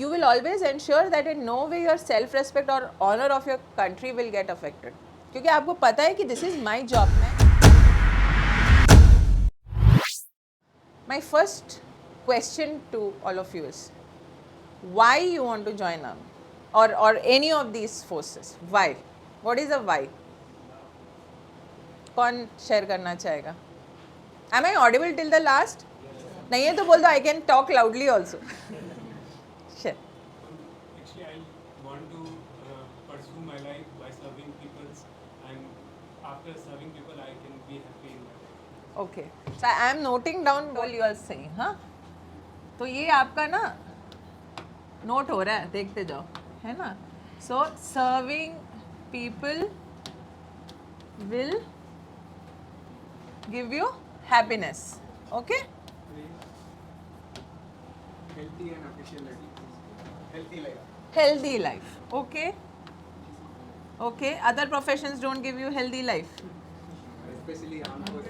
you will always ensure that in no way your self respect or honor of your country will get affected. क्योंकि आपको पता है कि this is my job. My first question to all of you is, why you want to join army or any of these forces? Why? What is the why? कौन share करना चाहेगा? Am I audible till the last? नहीं है तो बोल दो, I can talk loudly also. Share. Actually, I want to pursue my life by serving people, and after serving people, I can be happy in my life. Okay. So I am noting down what you are saying, हाँ? तो ये आपका ना note हो रहा है, देखते जाओ, है ना? So serving people will give you happiness. Okay? Healthy and efficient life. Healthy life. Healthy life. Okay? Okay. Other professions don't give you healthy life. Especially armed forces.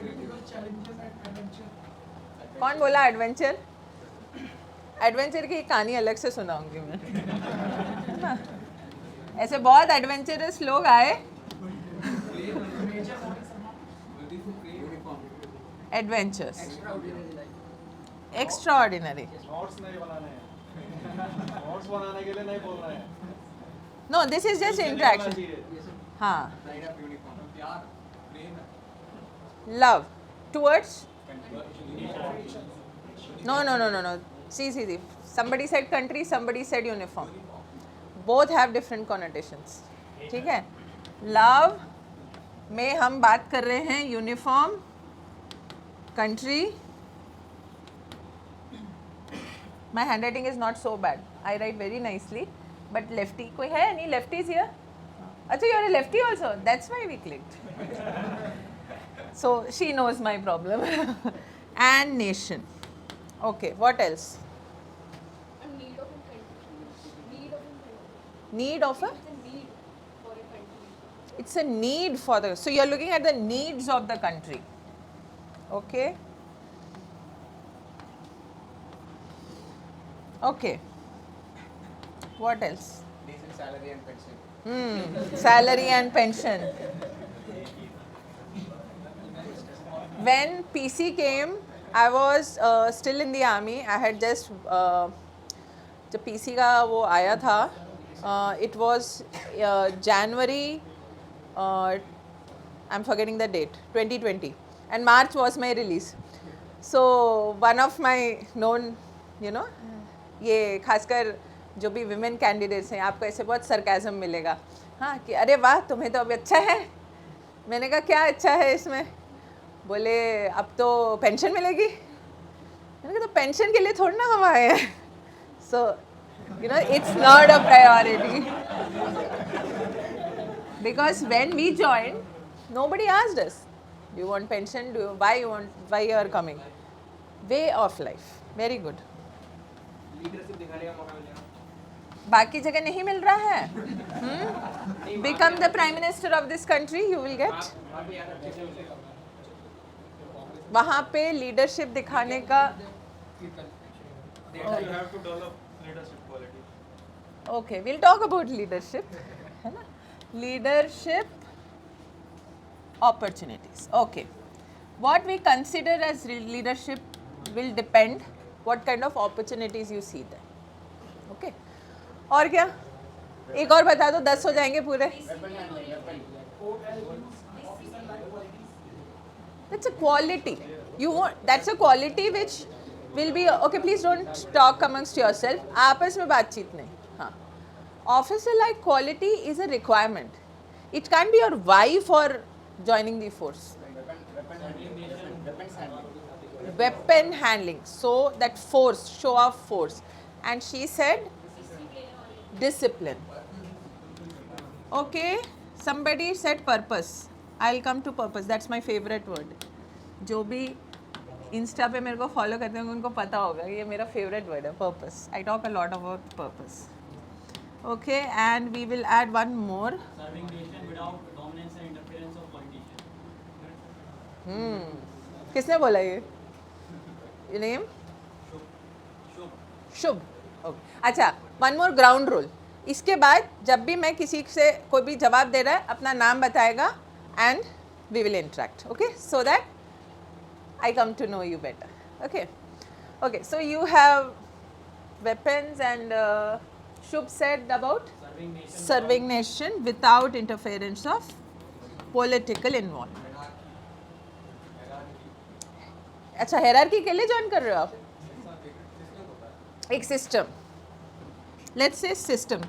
कौन बोला एडवेंचर? एडवेंचर की कहानी अलग से सुनाऊंगी मैं, है ना? ऐसे बहुत एडवेंचरस लोग आए, एडवेंचर्स, एक्स्ट्राऑर्डिनरी. नोट्स नहीं बनाने हैं. नोट्स बनाने के लिए नहीं बोल रहे हैं. No, this is just interaction. हाँ, love towards. No. See. Somebody said country, somebody said uniform. Both have different connotations. ठीक है? Love में हम बात कर रहे हैं uniform, country. My handwriting is not so bad. I write very nicely. But lefty, कोई है? Any lefties here? अच्छा, you are a lefty also. That's why we clicked. So she knows my problem. And nation. Okay, what else? Need of a country. Need of a? It's a need for a country. It's a need for the. So you are looking at the needs of the country. Okay. Okay. What else? Decent salary and pension. Salary and pension. When PC came, I was still in the army. I had just जब PC का वो आया था, it was January. I'm forgetting the date. 2020, and March was my release. So one of my known, ये खासकर जो भी women candidates हैं, आपको ऐसे बहुत सरकाज़म मिलेगा, हाँ, कि अरे वाह, तुम्हें तो अभी अच्छा है. मैंने कहा क्या अच्छा है इसमें? बोले अब तो पेंशन मिलेगी. मैंने कहा तो पेंशन के लिए थोड़ा ना हम आए हैं. So it's not a priority, because when we join nobody asked us, do you want pension, why you are coming. Way of life, very good. Leadership दिखाने का मौका मिलेगा. बाकी जगह नहीं मिल रहा है. Become the prime minister of this country, you will get. वहाँ पे लीडरशिप दिखाने का. You have to develop leadership quality. Okay, we'll talk about leadership, है ना? Leadership opportunities. Okay, what we consider as leadership will depend what kind of opportunities you see there. Okay, और क्या? एक और बता दो, 10 हो जाएंगे पूरे. That's a quality. That's a quality which will be okay. Please don't talk amongst yourself. आपस में बातचीत नहीं. हाँ. Officer-like quality is a requirement. It can't be your why for joining the force. Weapon handling. So that force, show of force. And she said discipline. Okay. Somebody said purpose. I'll come to purpose. That's my favorite word. जो भी Insta पे मेरे को follow करते होंगे उनको पता होगा ये मेरा फेवरेट वर्ड है, purpose. I talk a lot about purpose. Okay, and we will add one more. Serving nation without dominance and interference of politicians. किसने बोला ये? नेम? शुभ. शुभ. ओके, अच्छा, वन मोर ग्राउंड रूल. इसके बाद जब भी मैं किसी से कोई भी जवाब दे रहा है अपना नाम बताएगा and we will interact. Okay, so that I come to know you better. Okay, okay. So you have weapons and Shubh said about Serving nation. serving nation without interference of political involvement. अच्छा, hierarchy के लिए join कर रहे हो आप? एक system. Let's say system.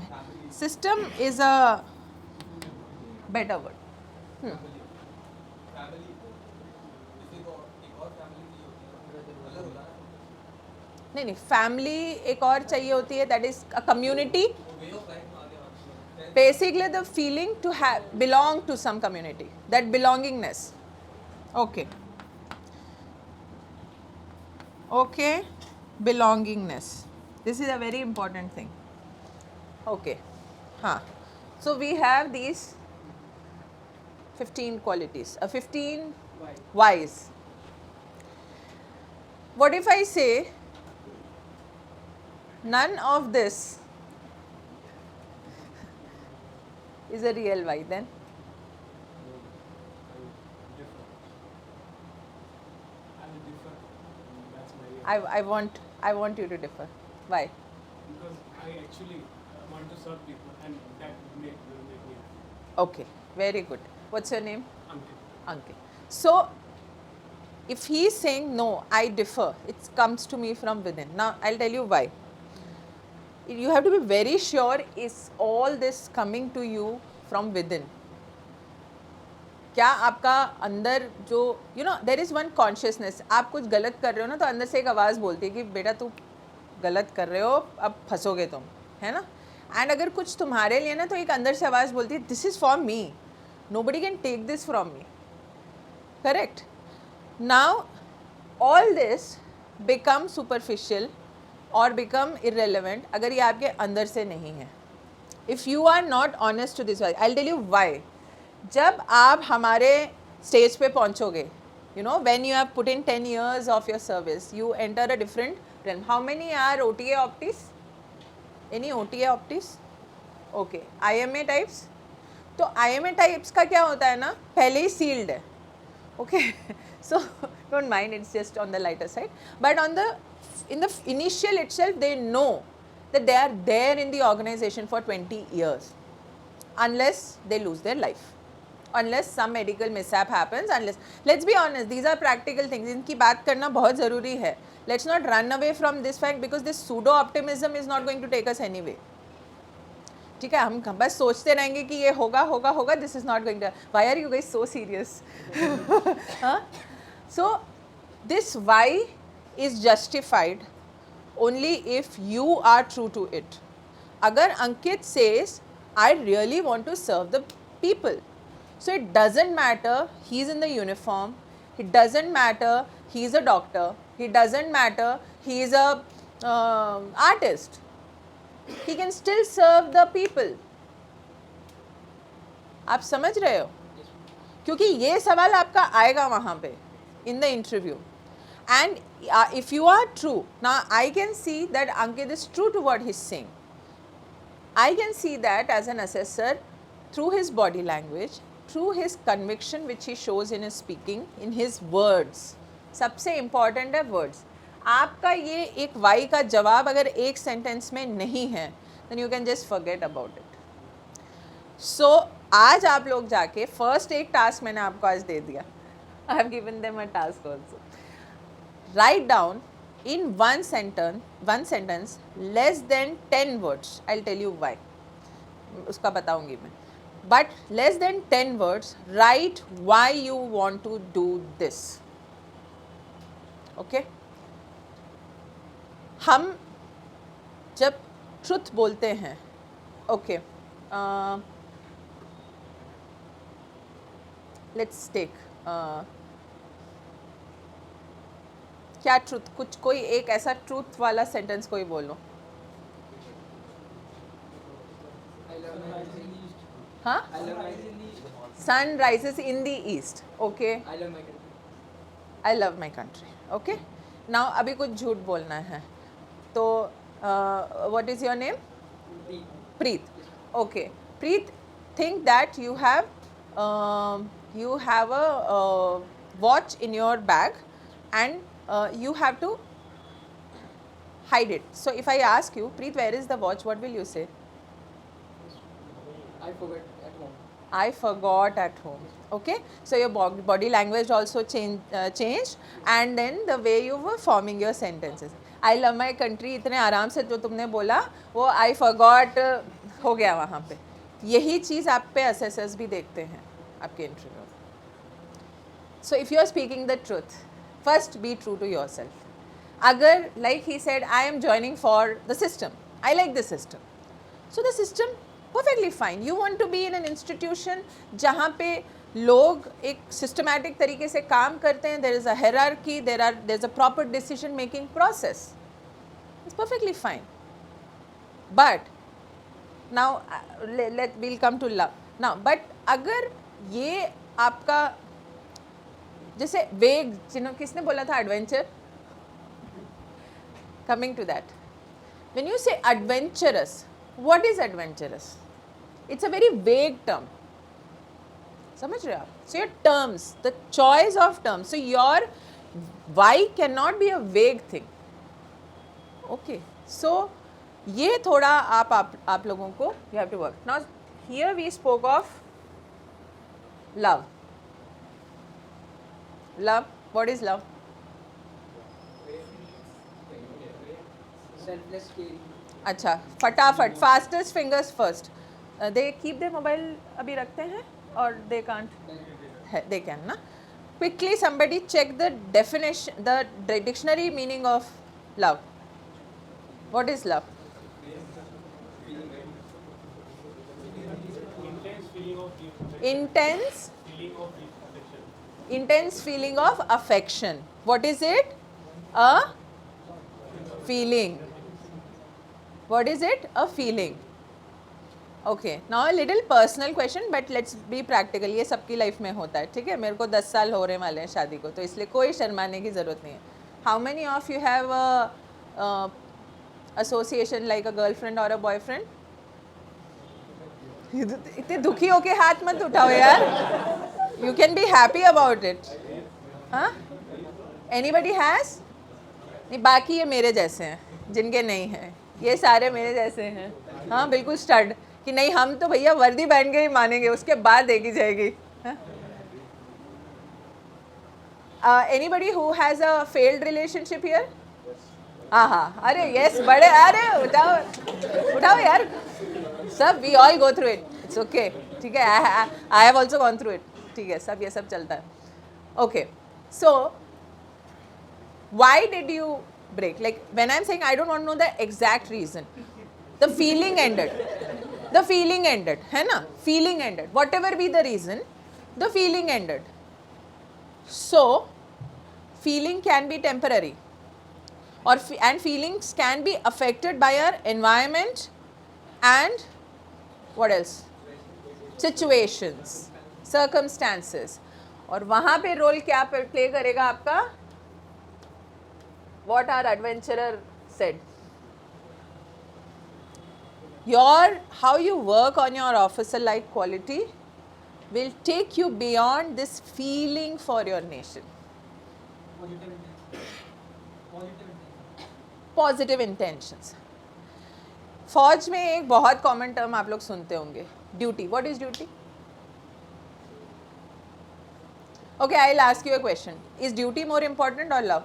System is a better word. नहीं नहीं, फैमिली एक और चाहिए होती है, that is a community. Basically the feeling to have belong to some community, that belongingness. Okay okay, belongingness, this is a very important thing. Okay, हाँ. So we have these 15 qualities, 15 whys. What if I say none of this is a real why? Then I will differ. That's my I want you to differ. Why? because I actually want to serve people, and that will make me happy. Okay, very good. What's your name? Ankit. Ankit. So if he is saying no, I differ, it comes to me from within. Now I'll tell you why. You have to be very sure, is all this coming to you from within? क्या आपका अंदर जो there is one consciousness, आप कुछ गलत कर रहे हो ना तो अंदर से एक आवाज़ बोलती है कि बेटा तू गलत कर रहे हो, अब फंसोगे तुम, है ना. एंड अगर कुछ तुम्हारे लिए ना तो एक अंदर से आवाज़ बोलती है this is for me, nobody can take this from me. Correct? Now all this become superficial or become irrelevant अगर ये आपके अंदर से नहीं है. If you are not honest to this, I'll tell you why. जब आप हमारे स्टेज पे पहुंचोगे, when you have put in 10 years of your service, you enter a different realm. How many are OTA optis? Any OTA optis? Okay. IMA types? तो IMA types का क्या होता है ना, पहले ही sealed है. Okay, so don't mind, it's just on the lighter side. But in the initial itself, they know that they are there in the organization for 20 years, unless they lose their life, unless some medical mishap happens, unless, let's be honest, these are practical things. इनकी बात करना बहुत ज़रूरी है. Let's not run away from this fact because this pseudo optimism is not going to take us anyway. ठीक है, हम बस सोचते रहेंगे कि ये होगा होगा होगा. This is not going to. Why are you guys so serious? So this why is justified only if you are true to it. अगर Ankit says I really want to serve the people, so it doesn't matter he's in the uniform, it doesn't matter he's a doctor, it doesn't matter he is a artist, he can still serve the people. आप समझ रहे हो? क्योंकि ये सवाल आपका आएगा वहाँ पे in the interview. And if you are true, now I can see that Ankit is true to what he's saying. I can see that as an assessor through his body language, through his conviction which he shows in his speaking, in his words. सबसे important है words. आपका ये एक Y का जवाब अगर एक sentence में नहीं है then you can just forget about it. So आज आप लोग जाके फर्स्ट एक टास्क मैंने आपको आज दे दिया. I have given them a task also. Write down in one sentence less than 10 words. I'll tell you why. उसका बताऊंगी मैं. But less than 10 words, write why you want to do this. Okay? हम जब truth बोलते हैं, okay, let's take क्या truth, कुछ कोई एक ऐसा ट्रूथ वाला सेंटेंस कोई बोलो. हाँ, sun rises in the east. Okay, I love my country. Okay, now अभी कुछ झूठ बोलना है तो what is your name? Preet. Okay. Preet, think that you have a watch in your bag, and you have to hide it. So if I ask you, Preet, where is the watch? What will you say? I forgot at home. I forgot at home. Okay, so your body language also changed, and then the way you were forming your sentences. I love my country इतने आराम से जो तुमने बोला वो I forgot हो गया वहाँ पे. यही चीज़ आप पे assessors भी देखते हैं आपके interview. So if you are speaking the truth, first be true to yourself. अगर like he said, I am joining for the system. I like the system. So the system perfectly fine. You want to be in an institution जहाँ पे लोग एक systematic तरीके से काम करते हैं. There is a hierarchy. There's a proper decision making process. It's perfectly fine. But now we'll come to love. Now, but अगर ये आपका जैसे वेग किसने बोला था adventure? Coming to that. When you say adventurous, what is adventurous? It's a very vague term. समझ रहे हो आप? So your terms, the choice of terms. So your why cannot be a vague thing. Okay. So ये थोड़ा आप लोगों को you have to work. Now here we spoke of love. Love. What is love? Selfless caring. अच्छा फटाफट fastest fingers first they keep the mobile अभी रखते हैं और दे कांट दे कैन ना quickly somebody check the definition the dictionary meaning of love what is love intense feeling of affection. What is it? A feeling. What is it? A feeling. Okay. Now a little personal question, but let's be practical. ये सबकी life में होता है, ठीक है? मेरे को 10 साल होने वाले हैं शादी को, तो इसलिए कोई शर्माने की ज़रूरत नहीं है. How many of you have a association like a girlfriend or a boyfriend? इतने दुखी होके हाथ मत उठाओ यार. You can be happy about it. हाँ? Anybody has? नहीं, बाकी ये मेरे जैसे हैं, जिनके नहीं हैं. ये सारे मेरे जैसे हैं. हाँ, बिल्कुल स्टड कि नहीं हम तो भैया वर्दी पहन के ही मानेंगे, उसके बाद देखी जाएगी. Anybody who has a failed relationship here? हाँ, अरे yes, बड़े अरे उठाओ यार. सब we all go through it. It's okay. ठीक है. I have also gone through it. ठीक है, सब ये सब चलता है. Okay. So why did you break? Like when I'm saying I don't want to know the exact reason. The feeling ended. The feeling ended. है ना? Feeling ended. Whatever be the reason, the feeling ended. So feeling can be temporary. And feelings can be affected by our environment and what else? Situations, circumstances. और वहाँ पे role क्या play करेगा आपका? What our adventurer said. How you work on your officer-like quality will take you beyond this feeling for your nation. Positive intentions. फौज में एक बहुत कॉमन टर्म आप लोग सुनते होंगे, duty. What is duty? Okay, I will ask you a question. Is duty more important और love?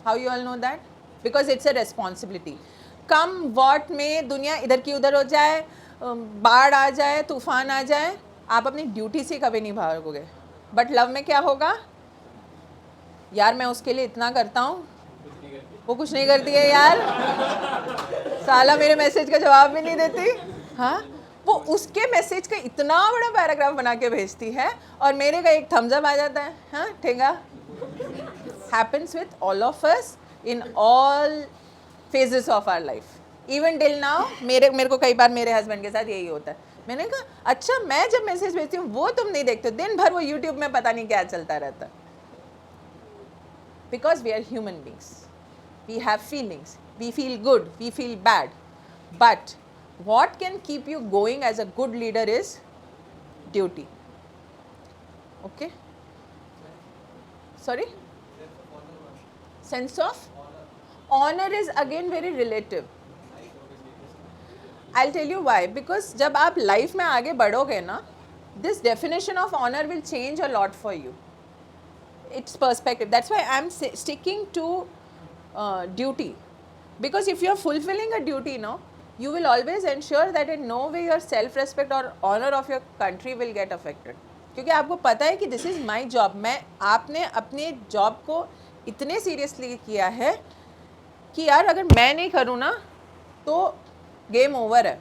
How you all know that? Because it's a responsibility. Come what में दुनिया इधर की उधर हो जाए, बाढ़ आ जाए, तूफान आ जाए, आप अपनी ड्यूटी से कभी नहीं भागोगे. बट लव में क्या होगा? यार मैं उसके लिए इतना करता हूँ, वो कुछ नहीं करती है यार, साला मेरे मैसेज का जवाब भी नहीं देती. हाँ, वो उसके मैसेज का इतना बड़ा पैराग्राफ बना के भेजती है और मेरे का एक थम्स अप आ जाता है. हाँ, ठेंगा. Happens with all of us in all phases of our life. Even till now मेरे को कई बार मेरे हस्बैंड के साथ यही होता है. मैंने कहा अच्छा मैं जब मैसेज भेजती हूँ वो तुम नहीं देखते, दिन भर वो यूट्यूब में पता नहीं क्या चलता रहता. Because we are human beings. We have feelings. we feel good, we feel bad, but what can keep you going as a good leader is duty. Okay, sorry, sense of honor is again very relative. I'll tell you why, because जब आप life में आगे बढ़ोगे ना, this definition of honor will change a lot for you. It's perspective. That's why I'm sticking to duty, because if you're fulfilling a duty now, you will always ensure that in no way your self respect or honor of your country will get affected. क्योंकि आपको पता है कि this is my job. मैं आपने अपने job को इतने सीरियसली किया है कि यार अगर मैं नहीं करूँ ना तो गेम ओवर है.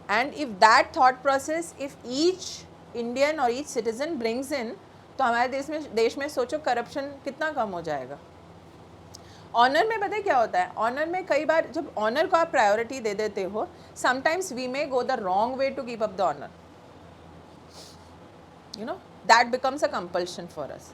And if that thought process, if each Indian or each citizen brings in, तो हमारे देश में सोचो करप्शन कितना कम हो जाएगा. ऑनर में पता है क्या होता है, ऑनर में कई बार जब ऑनर को आप प्रायोरिटी दे देते हो, sometimes we may go the wrong way to keep up the honour, you know, that becomes a compulsion for us.